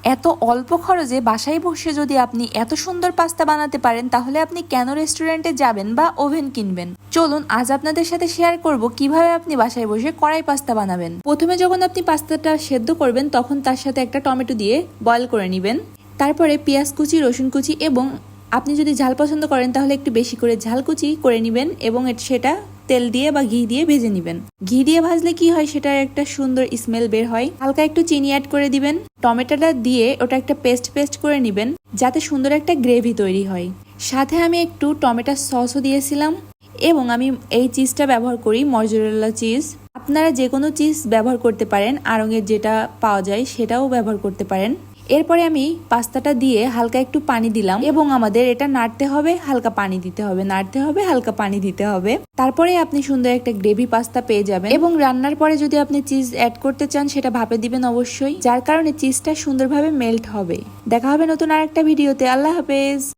এত অল্প খরচে বাসায় বসে যদি আপনি এত সুন্দর পাস্তা বানাতে পারেন তাহলে আপনি কেন রেস্টুরেন্টে যাবেন বা ওভেন কিনবেন। চলুন আজ আপনাদের সাথে শেয়ার করব কিভাবে আপনি বাসায় বসে কড়াই পাস্তা বানাবেন। প্রথমে যখন আপনি পাস্তাটা সেদ্ধ করবেন তখন তার সাথে একটা টমেটো দিয়ে বয়েল করে নেবেন। তারপরে পেঁয়াজ কুচি, রসুন কুচি এবং আপনি যদি ঝাল পছন্দ করেন তাহলে একটু বেশি করে ঝাল কুচি করে নেবেন এবং সেটা তেল দিয়ে বা ঘি দিয়ে ভেজে নেবেন। ঘি দিয়ে ভাজলে কি হয়, সেটার একটা সুন্দর স্মেল বের হয়। হালকা একটু চিনি অ্যাড করে দিবেন। টমেটোটা দিয়ে ওটা একটা পেস্ট করে নেবেন যাতে সুন্দর একটা গ্রেভি তৈরি হয়। সাথে আমি একটু টমেটো সসও দিয়েছিলাম এবং আমি এই চিজটা ব্যবহার করি মজরেলা চিজ। আপনারা যে কোনো চিজ ব্যবহার করতে পারেন, আড়ঙের যেটা পাওয়া যায় সেটাও ব্যবহার করতে পারেন। এরপরে আমি পাস্তাটা দিয়ে হালকা একটু পানি দিলাম এবং আমাদের এটা নাড়তে হবে, হালকা পানি দিতে হবে, নাড়তে হবে, হালকা পানি দিতে হবে। তারপরে আপনি সুন্দর একটা গ্রেভি পাস্তা পেয়ে যাবেন। এবং রান্নার পরে যদি আপনি চিজ অ্যাড করতে চান সেটা ভাপে দিবেন অবশ্যই, যার কারণে চিজটা সুন্দরভাবে মেল্ট হবে। দেখা হবে নতুন আরেকটা ভিডিওতে। আল্লাহ হাফেজ।